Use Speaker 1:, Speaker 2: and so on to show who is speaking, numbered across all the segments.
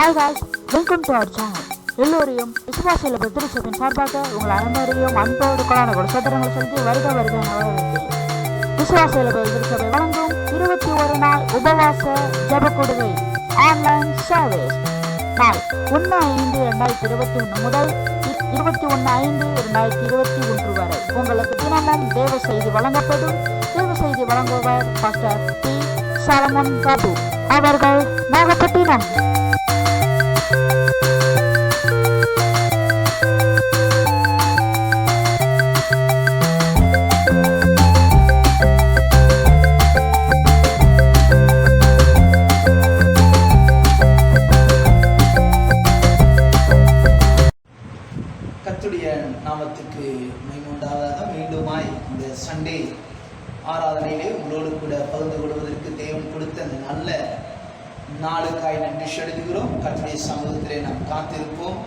Speaker 1: Hi guys, welcome to our channel. எல்லோரையும் விசுவாசியில் திருச்சபின் சார்பாக உங்கள் அனைவரையும் அன்போடு கொண்டாட சத்திரங்களை செலுத்தி வருக வருக வரவேற்கிறேன். விசுவாசியில் திருச்சபை வழங்கும் 21 நாள் உபவாச ஜெப கொடுவை ஆன்லைன் சர்வீஸ் நாள் 1/5/2021 முதல் 21/5/2021 வரை உங்களுக்கு தினமும் தேவ செய்தி வழங்கப்படும். தேவ செய்தி வழங்குவர் பாஸ்டர் பி. சாலமன் பாபு அவர்கள், நாகப்பட்டினம்.
Speaker 2: கர்த்தருடைய நாமத்துக்கு மகிமையுண்டாவதாக. மீண்டுமாய் இந்த சண்டே ஆராதனையிலே உங்களோடு கூட பகிர்ந்து கொள்வதற்கு தேவன் கொடுத்த அந்த நல்ல நாளுக்காய் நன்றி செலுத்துகிறோம். கர்த்தருடைய சமூகத்திலே நாம் காத்திருப்போம்.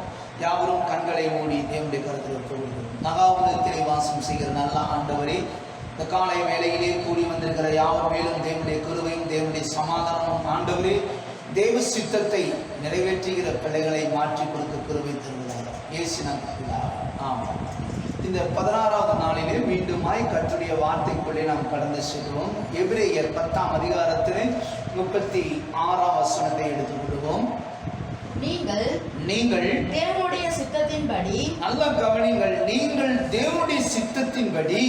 Speaker 2: யாவரும் கண்களை மூடி தேவனுடைய கருத்தில் ஒப்புக்கொள்கிறோம். மகாவுலகத்திலே வாசம் செய்கிற நல்ல ஆண்டவரே, இந்த காலை வேளையிலே கூடி வந்திருக்கிற யாவர் மேலும் தேவனுடைய கிருபையும் தேவனுடைய சமாதானமும் ஆண்டவரே தேவ சித்தத்தை நிறைவேற்றுகிற பிள்ளைகளை மாற்றி கொடுக்க கிருபை தருவதாக இந்த 16வது நாளிலே மீண்டுமாய் கர்த்தருடைய வார்த்தைக்குள்ளே நாம் கடந்து செல்வோம். எபிரேயர் 10ஆம் அதிகாரத்திலே 36ஆம் வசனத்தை எடுத்துக்கொள்வோம். நீங்கள்
Speaker 3: தேவனுடைய சித்தத்தின்படி,
Speaker 2: நல்ல கவனிங்கள், நீங்கள் தேவனுடைய சித்தத்தின்படி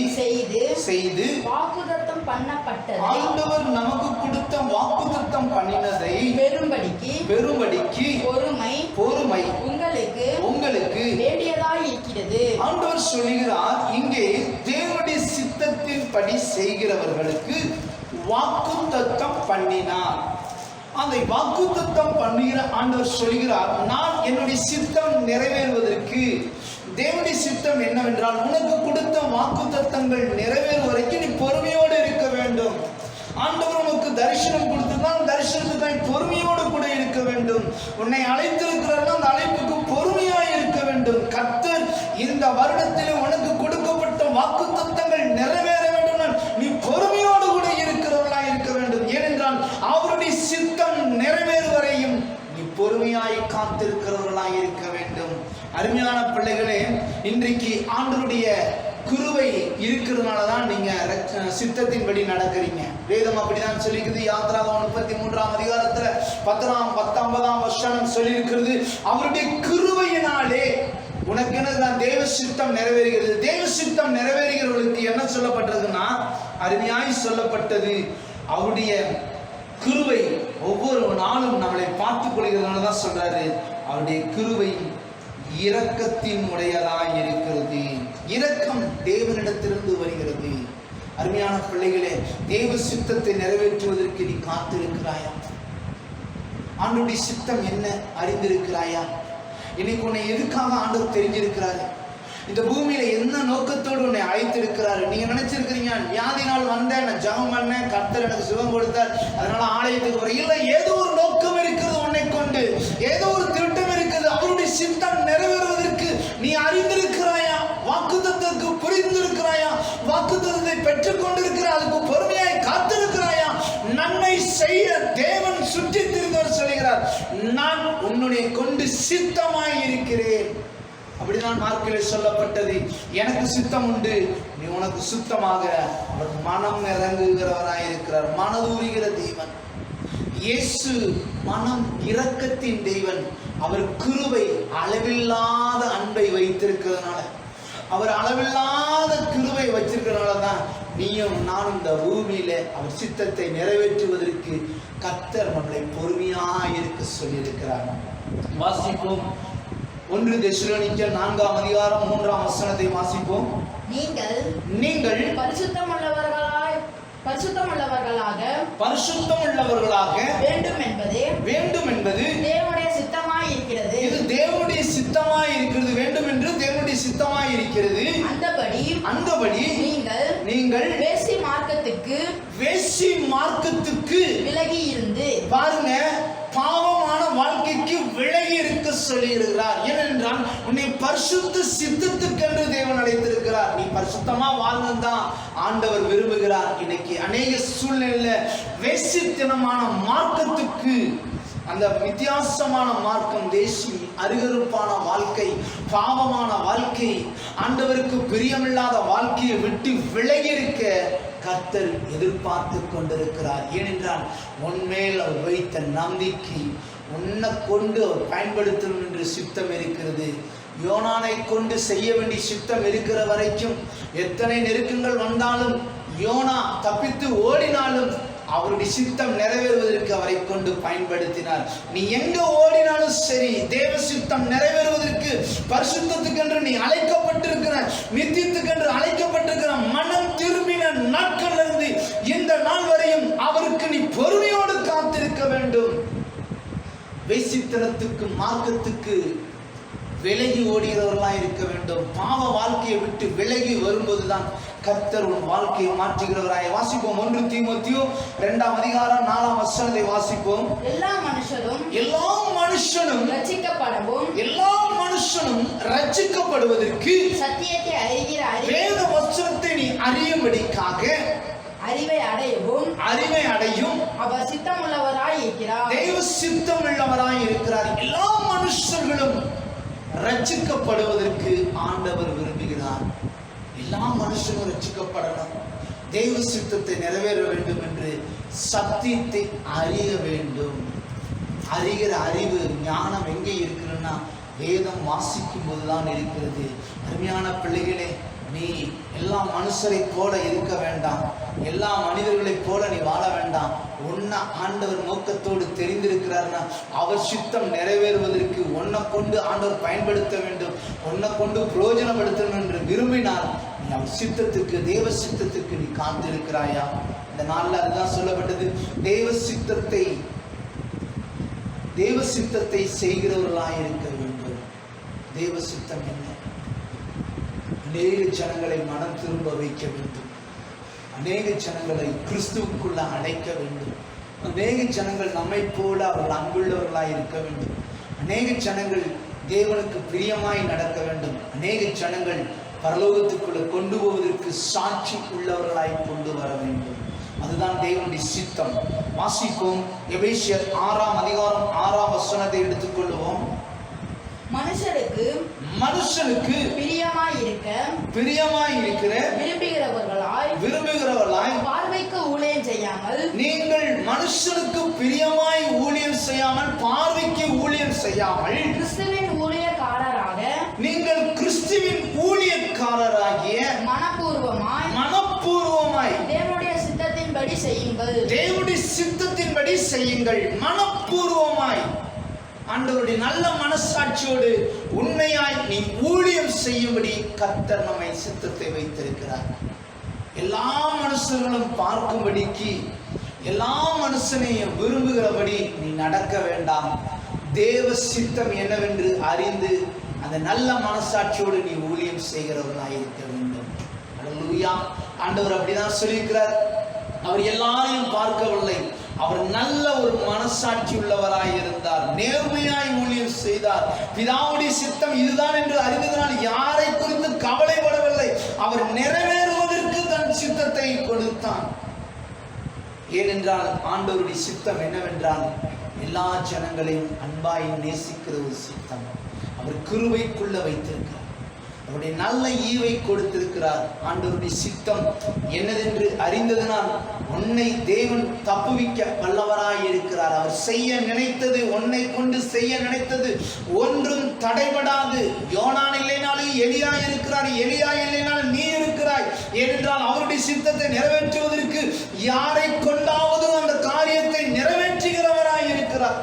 Speaker 2: செய்து
Speaker 3: வாக்குத்தத்தம் பண்ணப்பட்டதை,
Speaker 2: ஆண்டவர் நமக்கு கொடுத்த வாக்குத்தத்தம் பண்ணினதை பெரும்படிக்கு பொறுமை உங்களுக்கு
Speaker 3: வேண்டியதாய் இருக்கிறது.
Speaker 2: ஆண்டவர் சொல்லுகிறார், இங்கே தேவனுடைய சித்தத்தின்படி செய்கிறவர்களுக்கு வாக்குத்தத்தம் பண்ணினார். அந்த வாக்குத்தத்தம் பண்ணுகிற ஆண்டவர் சொல்கிறார், நான் என்னுடைய சித்தம் நிறைவேறுவதற்கு, தேவனுடைய சித்தம் என்னவென்றால் உனக்கு கொடுத்த வாக்குத்தத்தங்கள் நிறைவேறும் வரைக்கும் நீ பொறுமையோடு இருக்க வேண்டும். ஆண்டவர் உனக்கு தரிசனம் கொடுத்திருந்தால் தரிசனத்துக்காய் பொறுமையோடு கூட இருக்க வேண்டும். உன்னை அழைத்திருக்கிறார்கள், அந்த அழைப்புக்கு பொறுமையாய் இருக்க வேண்டும். கர்த்தர் இந்த வருடத்தில் உனக்கு கொடுக்கப்பட்ட வாக்குத்தத்தங்கள் நிறைவேற வேண்டும், நீ பொறுமையோடு கூட இருக்கிறவர்களாய் இருக்க வேண்டும். ஏனென்றால் அவருடைய சித்தம் நிறைவேறும் வரையும் நீ பொறுமையாய் காத்திருக்கிறவர்களாய் இருக்க வேண்டும். அருமையான பிள்ளைகளே, இன்றைக்கு ஆண்டவருடைய கிருபை இருக்கிறதுனாலதான் நீங்க சித்தத்தின்படி நடக்கிறீங்க. வேதம் அப்படிதான் சொல்லிக்கிறது. யாத்திராகமம் 33ஆம் அதிகாரத்துல 19ஆம் வசனம் சொல்லியிருக்கிறது, அவருடைய கிருபையினாலே உனக்கு என்ன தேவ சித்தம் நிறைவேறுகிறது. தேவ சித்தம் நிறைவேறுகிறவர்களுக்கு என்ன சொல்லப்பட்டதுன்னா, அருமையாய் சொல்லப்பட்டது, அவருடைய கிருபை ஒவ்வொரு நாளும் நம்மளை பார்த்துக் கொள்கிறதுனால தான் சொல்றாரு, அவருடைய கிருபை இரக்கத்தின் உடையதாய் இருக்கிறது. இரக்கம் தேவனிடத்திலிருந்து வருகிறது. அருமையான பிள்ளைகளே, தேவ சித்தத்தை நிறைவேற்றுவதற்கு நீ காத்திருக்கிறாயா? ஆண்டவருடைய சித்தம் என்ன அறிந்திருக்கிறாயா? இன்னைக்கு உன்னை எதுக்காக ஆண்டவர் தெரிஞ்சிருக்கிறாரு? இந்த பூமியில என்ன நோக்கத்தோடு உன்னை அழைத்திருக்கிறாரு? நீங்க நினைச்சிருக்கிறீங்க, வியாதினால் வந்தேன், நான் ஜெபம் பண்ணேன், கர்த்தர் எனக்கு சுகம் கொடுத்தார், அதனால ஆலயத்துக்கு வர. இல்லை, ஏதோ ஒரு நோக்கம் இருக்கிறது உன்னை கொண்டு, ஏதோ ஒரு திட்டம் இருக்குது. அவருடைய சித்தம் நிறைவேறுவதற்கு நீ அறிந்திருக்கிறாயா? வாக்குத்தத்தத்துக்கு புரிந்திருக்கிறாயா? வாக்குத்தத்தத்தை பெற்றுக் கொண்டிருக்கிறாய், அதுக்கு பொறுமையாய் காத்திருக்கிறாயா? நன்மை செய்ய தேவன் சுற்றி திரிந்தவர் சொல்கிறார், நான் உன்னுடைய கொண்டு சித்தமாய் இருக்கிறேன். அப்படிதான் மார்க்கிலே சொல்லப்பட்டது, எனக்கு சித்தம் உண்டு, நீ உனக்கு சுத்தமாக. அவர் மனம் இறங்குகிறவராயிருக்கிறார், மனதூறுகிற தேவன். இயேசு மனம் இரக்கத்தின் தேவன். அவர் கிருபை அளவில்லாத அன்பை வைத்திருக்கிறதுனால, அவர் அளவில்லாத கிருபை வச்சிருக்கிறதுனால தான் நீயும் நானும் இந்த பூமியில அவர் சித்தத்தை நிறைவேற்றுவதற்கு கர்த்தர் நம்மளை பொறுமையாய் இருக்க சொல்லியிருக்கிறார். வாசிப்போம். 1 தெசலோனிக்கேயர் 4ஆம் அதிகாரம் 3ஆம் வசனத்தை வாசிப்போம். நீங்கள் பரிசுத்தமுள்ளவர்களாக வேண்டும் என்பது
Speaker 3: தேவனுடைய சித்தமாய் இருக்கிறது.
Speaker 2: இது தேவனுடைய சித்தமாய் இருக்கிறது. வேண்டும் என்று தேவனுடைய சித்தமாய் இருக்கிறது. அந்தபடி நீங்கள் வேசி மார்க்கத்துக்கு
Speaker 3: விலகி இருந்து,
Speaker 2: பாருங்க, பாவமான வாழ்க்கைக்கு விலகி இருக்க சொல்லி இருக்கிறார். ஏனென்றால் உன்னை பரிசுத்த சித்தத்துக்கென்று தேவன் அழைத்திருக்கிறார். நீ பரிசுத்தமா வாழ்ந்தான் ஆண்டவர் விரும்புகிறார். இன்னைக்கு அநேக சூழ்நிலையில வேசித்தனமான மார்க்கத்துக்கு அந்த வித்தியாசமான மார்க்கம், தேசி அருகருப்பான வாழ்க்கை, பாவமான வாழ்க்கை, ஆண்டவருக்கு பிரியமில்லாத வாழ்க்கையை விட்டு விலகி இருக்க கர்த்தர் எதிர்பார்த்து கொண்டிருக்கிறார். ஏனென்றால் உன்மேல் அவர் வைத்த நம்பிக்கை, உன்னை கொண்டு அவர் பயன்படுத்தணும் என்று சித்தம் இருக்கிறது. யோனானை கொண்டு செய்ய வேண்டிய சித்தம் இருக்கிற வரைக்கும் எத்தனை நெருக்கங்கள் வந்தாலும், யோனா தப்பித்து ஓடினாலும் அவருடைய சித்தம் நிறைவேறுவதற்கு அவரை கொண்டு பயன்படுத்தினார். நீ எங்க ஓடினாலும் சரி, தேவ சித்தம் நிறைவேறுவதற்கு, பரிசுத்தத்துக்கென்று நீ அழைக்கப்பட்டிருக்கிற, நித்தியத்துக்கென்று அழைக்கப்பட்டிருக்கிற, மனம் திரும்பின நாட்கள் இருந்து இந்த நாள் வரையும் அவருக்கு நீ பொறுமையோடு காத்திருக்க வேண்டும். வேசித்தனத்துக்கு, மார்க்கத்துக்கு விலகி ஓடுகிறவர்களாக இருக்க வேண்டும். பாவ வாழ்க்கையை விட்டு விலகி வரும்போதுதான் கர்த்தர் உன் வாழ்க்கையை மாற்றுகிறவராய். வாசிப்போம் 1 தீமோத்தேயு 2 அதிகாரம் 4 வசனத்தை வாசிப்போம்.
Speaker 3: எல்லா மனுஷனும்
Speaker 2: ரட்சிக்கப்படுவதற்கு
Speaker 3: சத்தியத்தை அறிகிற
Speaker 2: வேத வசனத்தை நீ அறியும்படிக்காக அறிவை அடையும்
Speaker 3: அவர் சித்தமுள்ளவராய் இருக்கிறார்.
Speaker 2: தேவ சித்தமுள்ளவராய் இருக்கிறார். எல்லா மனுஷர்களும் ரட்சிக்கப்படுவதற்கு ஆண்டவர் விரும்புகிறார். எல்லா மனுஷனும் ரட்சிக்கப்படணும், தேவ சித்தத்தை நிறைவேற வேண்டும் என்று சத்தியத்தை அறிய வேண்டும். அறிகிற அறிவு, ஞானம் எங்கே இருக்குன்னா வேதம் வாசிக்கும் போதுதான் இருக்கிறது. அருமையான பிள்ளைகளே, நீ எல்லா மனுஷரை போல இருக்க வேண்டாம், எல்லா மனிதர்களைப் போல நீ வாழ வேண்டாம். உன்னை ஆண்டவர் நோக்கத்தோடு தெரிந்திருக்கிறார்னா அவர் சித்தம் நிறைவேறுவதற்கு உன்னை கொண்டு ஆண்டவர் பயன்படுத்த வேண்டும், உன்னை கொண்டு பிரயோஜனப்படுத்தணும் என்று விரும்பினால் நீ அவர் சித்தத்துக்கு, தேவ சித்தத்துக்கு நீ காத்திருக்கிறாயா? இந்த நாளில் அதுதான் சொல்லப்பட்டது. தேவ சித்தத்தை செய்கிறவர்களாக இருக்க வேண்டும். தேவ சித்தம் என்ன? அநேக ஜனங்களை மனம் திரும்ப வைக்க வேண்டும், அநேக ஜனங்களை கிறிஸ்துவுக்குள்ள அடைக்க வேண்டும், அநேக ஜனங்கள் நம்மை போல அவர்கள் அன்புள்ளவர்களாய் இருக்க வேண்டும், அநேக ஜனங்கள் தேவனுக்கு பிரியமாய் நடக்க வேண்டும், அநேக ஜனங்கள் பரலோகத்துக்குள்ள கொண்டு போவதற்கு சாட்சி உள்ளவர்களாய் கொண்டு வர வேண்டும். அதுதான் தேவனுடைய சித்தம். வாசிப்போம். எபேசியர் 6 அதிகாரம் 6 வசனத்தை எடுத்துக்கொள்வோம். மனுஷனுக்கு பிரியமாய் இருக்கிற விரும்புகிறவர்களாய்
Speaker 3: பார்வைக்கு ஊழியம் செய்யாமல்,
Speaker 2: நீங்கள் மனுஷனுக்கு பிரியமாய் ஊழியம் செய்யாமல், பார்வைக்கு ஊழியம் செய்யாமல்,
Speaker 3: கிறிஸ்துவின் ஊழியக்காரராக,
Speaker 2: நீங்கள் கிறிஸ்துவின் ஊழியக்காரராகிய மனப்பூர்வமாய்
Speaker 3: தேவனுடைய சித்தத்தின்படி செய்யுங்கள்.
Speaker 2: தேவனுடைய சித்தத்தின்படி செய்யுங்கள். மனப்பூர்வமாய், ஆண்டவருடைய நல்ல மனசாட்சியோடு உண்மையாய் நீ ஊழியம் செய்யும்படி கர்த்தர் நம்மை சித்தத்தை வைத்திருக்கிறார். எல்லா மனுஷர்களும் பார்க்கும்படிக்கு, எல்லா மனுஷனையும் விரும்புகிறபடி நீ நடக்க வேண்டாம். தேவ சித்தம் என்னவென்று அறிந்து அந்த நல்ல மனசாட்சியோடு நீ ஊழியம் செய்கிறவர்களாக இருக்க வேண்டும். அல்லேலூயா. ஆண்டவர் அப்படிதான் சொல்லியிருக்கிறார். அவர் எல்லாரையும் பார்க்கவில்லை, அவர் நல்ல ஒரு மனசாட்சி உள்ளவராய் இருந்தார், நேர்மையாய் ஊழியம் செய்தார். பிதாவுடைய சித்தம் இதுதான் என்று அறிந்ததனால் யாரை குறித்து கவலைப்படவில்லை. அவர் நிறைவேறுவதற்கு தன் சித்தத்தை கொடுத்தான். ஏனென்றால் ஆண்டவருடைய சித்தம் என்னவென்றால் எல்லா ஜனங்களையும் அன்பாய் நேசிக்கிற ஒரு சித்தம். அவர் கிருபைக்குள்ள வைத்திருக்கிறார், அவருடைய நல்ல ஈவை கொடுத்திருக்கிறார். ஆண்டவருடைய சித்தம் என்னதென்று அறிந்ததனால் உன்னை தேவன் தப்புவிக்க வல்லவராய் இருக்கிறார். அவர் செய்ய நினைத்தது, உன்னை கொண்டு செய்ய நினைத்தது ஒன்றும் தடைபடாது. யோனான் இல்லைனாலும் எலியா இருக்கிறார், எலியா இல்லைனாலும் நீ இருக்கிறாய். ஏனென்றால் அவருடைய சித்தத்தை நிறைவேற்றுவதற்கு யாரை கொண்டாவது அந்த காரியத்தை நிறைவேற்றுகிறவராய் இருக்கிறார்.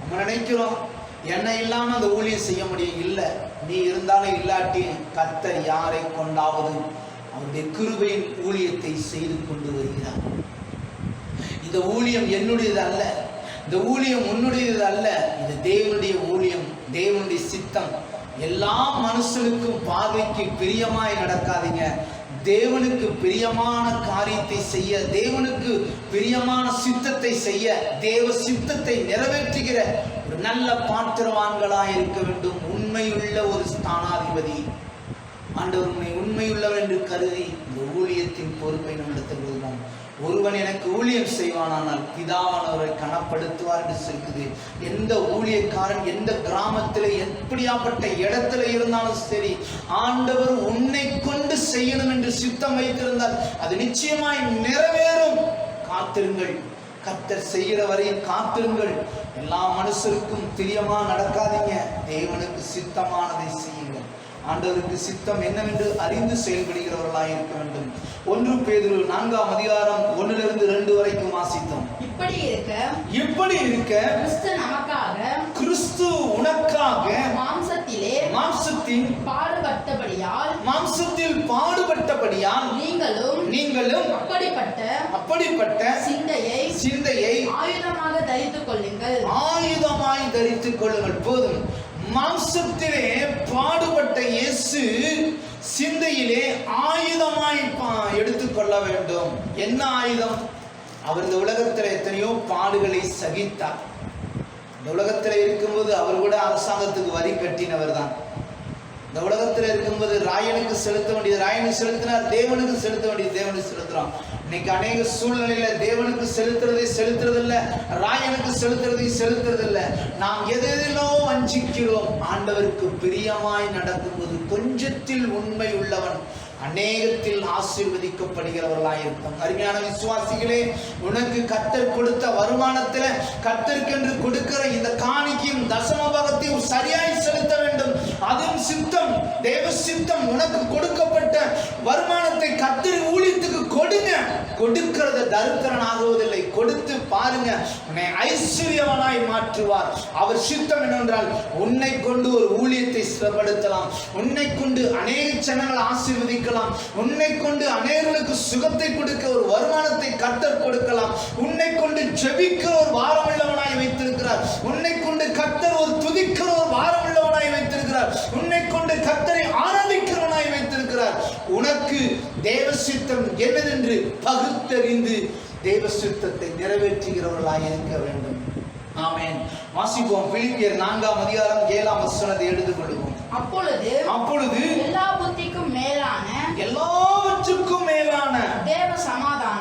Speaker 2: நம்ம நினைக்கிறோம் என்ன இல்லாம அந்த ஊழியம் செய்ய முடியும். இல்லை, நீ இருந்தாலும் இல்லாட்டி கர்த்தர் யாரை கொண்டாவது அவருடைய கிருபையின் ஊழியத்தை செய்து கொண்டு வருகிறார். இந்த ஊழியம் என்னுடையது அல்ல, இந்த ஊழியம் உன்னுடையது அல்ல, இது தேவனுடைய ஊழியம், தேவனுடைய சித்தம். எல்லா மனுஷனுக்கும் பார்வைக்கு பிரியமாய் நடக்காதீங்க. தேவனுக்கு பிரியமான காரியத்தை செய்ய, தேவனுக்கு பிரியமான சித்தத்தை செய்ய, தேவ சித்தத்தை நிறைவேற்றுகிற ஒரு நல்ல பாத்திரவான்களாய் இருக்க வேண்டும். உண்மையுள்ள ஒரு ஸ்தானாதிபதி. ஆண்டவர் உண்மையுள்ளவர் என்று கருதி இந்த ஊழியத்தின் பொறுப்பை நம்மிடத்தில் கொள்வோம். ஒருவன் எனக்கு ஊழியம் செய்வானால் பிதாவானவரை கனப்படுத்துவார் என்று சொல்லுது. எந்த ஊழியக்காரன் எந்த கிராமத்தில் எப்படியாப்பட்ட இடத்துல இருந்தாலும் சரி, ஆண்டவர் உன்னை கொண்டு செய்யணும் என்று சித்தம் வைத்திருந்தால் அது நிச்சயமாய் நிறைவேறும். காத்திருங்கள், கர்த்தர் செய்கிற வரையும் காத்திருங்கள். எல்லா மனுஷருக்கும் பிரியமா நடக்காதீங்க. தேவனுக்கு சித்தமானதை செய்யுங்கள். ஆண்டவருக்கு சித்தம் என்னவென்று அறிந்து செயல்படுகிறவர்களாக இருக்க வேண்டும். 1 பேதுரு 4ஆம் அதிகாரம் 1-2 வரைக்கும் வாசித்தோம். இப்படி இருக்க கிறிஸ்து உனக்காக மாம்சத்தில் பாடுபட்டபடியால் நீங்களும் அப்படிப்பட்ட சிந்தையை ஆயுதமாய் தரித்துக் கொள்ளுங்கள். போதும். மாம்சத்திலே பாடுபட்ட இயேசு சிந்தையிலே ஆயுதமாய் எடுத்துக்கொள்ள வேண்டும். என்ன ஆயுதம்? அவர் இந்த உலகத்தில் எத்தனையோ பாடுகளை சகித்தார். இந்த உலகத்தில் இருக்கும்போது அவர் கூட அரசாங்கத்துக்கு வரி கட்டினவர் தான். இந்த உலகத்தில் இருக்கும்போது ராயனுக்கு செலுத்த வேண்டியது ராயனுக்கு செலுத்தினார், தேவனுக்கு செலுத்த வேண்டியது தேவனுக்கு செலுத்துறோம். இன்னைக்கு அநேக சூழ்நிலையில தேவனுக்கு செலுத்துறதில்லை, ராயனுக்கு செலுத்துறதில்லை. நாம் எதிலோ வஞ்சிக்கிறோம். ஆண்டவருக்கு பிரியமாய் நடக்கும்போது கொஞ்சத்தில் உண்மை உள்ளவன் அநேகத்தில் ஆசீர்வதிக்கப்படுகிறவர்களாயிருக்கும். அருமையான விசுவாசிகளே, உனக்கு கர்த்தர் கொடுத்த வருமானத்தில் கர்த்தருக்கென்று கொடுக்கிற இந்த காணிக்கையும் தசமபாகத்தையும் சரியாய் செலுத்த வேண்டும். அதுவும் சித்தம், தேவ சித்தம். உனக்கு கொடுக்கப்பட்ட வருமானத்தை கர்த்தர் ஊழியத்துக்கு கொடுங்க. கொடுக்கிறத தரித்திரனாகுவதில்லை. கொடுத்து பாருங்க, உன்னை ஐஸ்வர்யவனாய் மாற்றுவார். அவர் சித்தம் என்னவென்றால் உன்னை கொண்டு ஒரு ஊழியத்தை சிறப்படுத்தலாம், உன்னை கொண்டு அநேக ஜனங்களை ஆசீர்வதிக்கலாம், உன்னை கொண்டு அநேகர்களுக்கு சுகத்தை கொடுக்க ஒரு வருமானத்தை கர்த்தர் கொடுக்கலாம். உன்னை கொண்டு ஜெபிக்கிற ஒரு வாரமுள்ளவனாய் வைத்திருக்கிறார். உன்னை கொண்டு கர்த்தர் ஒரு துதிக்கிற ஒரு வாரமுள்ளவனாய் வைத்திருக்கிறார். உன்னை கொண்டு கர்த்தரை ஆராதிக்கிறவனாய் வைத்திருக்கிறார். உனக்கு தேவ சித்தம் என்னதென்று பகுத்தறிந்து தேவ சித்தத்தை நிறைவேற்றுகிறவர்களாய் இருக்க வேண்டும். ஆமென். வாசிப்போம். பிலிப்பியர் 4ஆம் அதிகாரம் 7ஆம் வசனத்தை எடுத்துக்கொள்வோம். அப்பொழுது எல்லாவற்றுக்கும் மேலான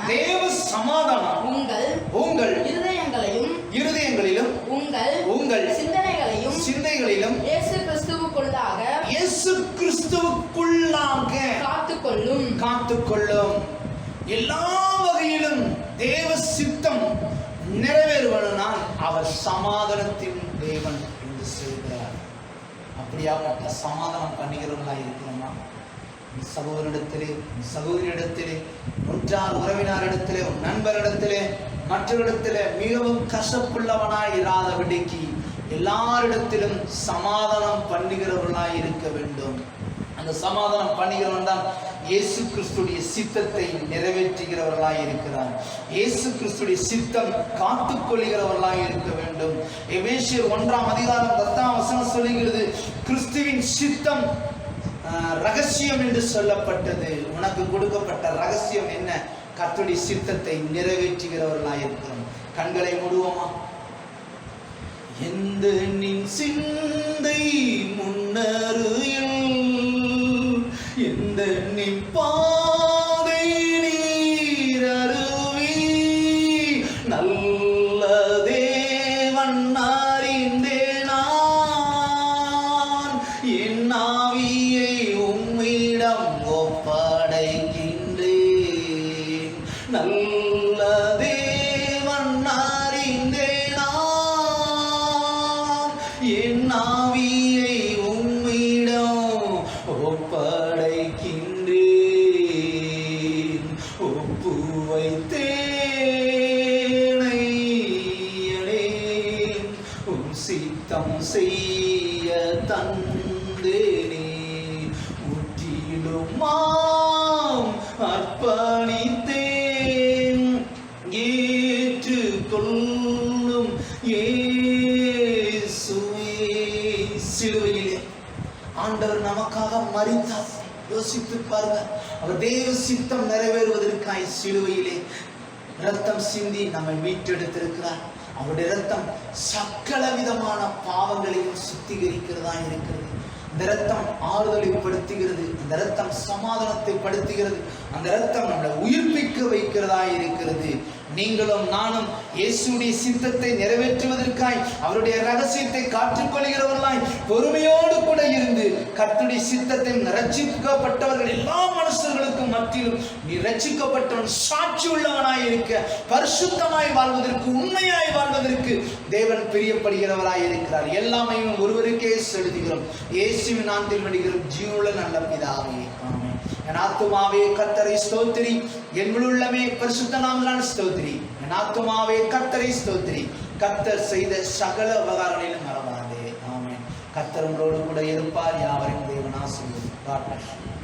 Speaker 2: தேவ சமாதானம் உங்கள் இருதயங்களிலும் உங்கள் சிந்தைகளிலும் இயேசு கிறிஸ்துவுக்குள்ளாக காத்துக்கொள்ளும். எல்லா வகையிலும் தேவ சித்தம் நிறைவேறுவதனால் அவர் சமாதானத்தின் தேவன் என்று சொல்கிறார். அப்படியாப்பட்ட சமாதானம் பண்ணுகிறவர்களாக இருக்கிறோமா? சகோதரிடத்திலே, உற்றார் உறவினரிடத்திலே, நண்பரிடத்திலே, மற்றவரிடத்திலே மிகவும் கசப்புள்ளவனாய் இராதபடிக்கு எல்லாரிடத்திலும் சமாதானம் பண்ணுகிறவர்களாய் இருக்க வேண்டும். அந்த சமாதானம் பண்ணுகிறவன் தான் இயேசு கிறிஸ்துடைய சித்தத்தை நிறைவேற்றுகிறவர்களாய் இருக்கிறார். இயேசு கிறிஸ்துடைய சித்தம் காத்துக்கொள்கிறவர்களாய் இருக்க வேண்டும். எபேசியர் 1ஆம் அதிகாரம் 10ஆம் வசனம் சொல்லுகிறது, கிறிஸ்துவின் சித்தம் ரகசியம் என்று சொல்லப்பட்டது. உனக்கு கொடுக்கப்பட்ட ரகசியம் என்ன? கர்த்தருடைய சித்தத்தை நிறைவேற்றுகிறவர்களாய் இருக்கிறோம். கண்களை மூடுவோமா? எந்த நின் சிந்தை முன்னறியில் எந்த நின் பாதை நீர் அருவி நல்ல தேவன் அறிந்தேன் நான் என் ஆவியை உம்மிடம் ஒப்படைக்கின்றேன். நல்ல தேவன் அறிந்தேன் நான் என் ஆவியை உம்மிடம் ஒப்படைக்கின்றேன். ஒப்பு வைத்தேனையனே உம் சித்தம் செய்ய தந்தேனே. முற்றிலுமாம் அர்ப்பணித்தேன். ஏற்றுக்கொள்ளும் இயேசுவே. சிலுவையிலே ஆண்டவர் நமக்காக மரித்தார். யோசித்து பாருங்க. அவர் தேவ சித்தம் நிறைவேறுவதற்காய் சிலுவையிலே இரத்தம் சிந்தி நம்மை மீட்டெடுத்திருக்கிறார். அவருடைய இரத்தம் சகல விதமான பாவங்களையும் சுத்திகரிக்கிறதா இருக்கிறது. இந்த இரத்தம் ஆறுதலை படுத்துகிறது. இந்த இரத்தம் சமாதானத்தை படுத்துகிறது. அந்த இரத்தம் நம்மளை உயிர்ப்பிக்க வைக்கிறதா இருக்கிறது. நீங்களும் நானும் இயேசுடைய சித்தத்தை நிறைவேற்றுவதற்காய் அவருடைய ரகசியத்தை காற்றுக்கொள்கிறவர்களாய் பொறுமையோடு கூட இருந்து கர்த்தருடைய சித்தத்தை ரட்சிக்கப்பட்டவர்கள் எல்லா மனுஷர்களுக்கும் மத்தியிலும் நீ ரட்சிக்கப்பட்டவன் சாட்சி உள்ளவனாய் இருக்க, பரிசுத்தமாய் வாழ்வதற்கு, உண்மையாய் வாழ்வதற்கு தேவன் பிரியப்படுகிறவராய் இருக்கிறார். எல்லாமே ஒருவருக்கே செலுத்துகிறோம். இயேசுவின் நாமத்தில் வேண்டுகிறோம் ஜீவனுள்ள நல்ல பிதாவே, ஆமென். என் ஆத்துமாவே கர்த்தரை ஸ்தோத்திரி, என் உள்ளமே பரிசுத்த நாமத்தினால் ஸ்தோத்திரி. என் ஆத்துமாவே கர்த்தரை ஸ்தோத்திரி, கர்த்தர் செய்த சகல உபகாரங்களிலும் மறவாதே. ஆமென். கர்த்தர் உங்களோடு கூட இருப்பார். யாவரையும் தேவன் ஆசீர்வதிப்பார். God bless you.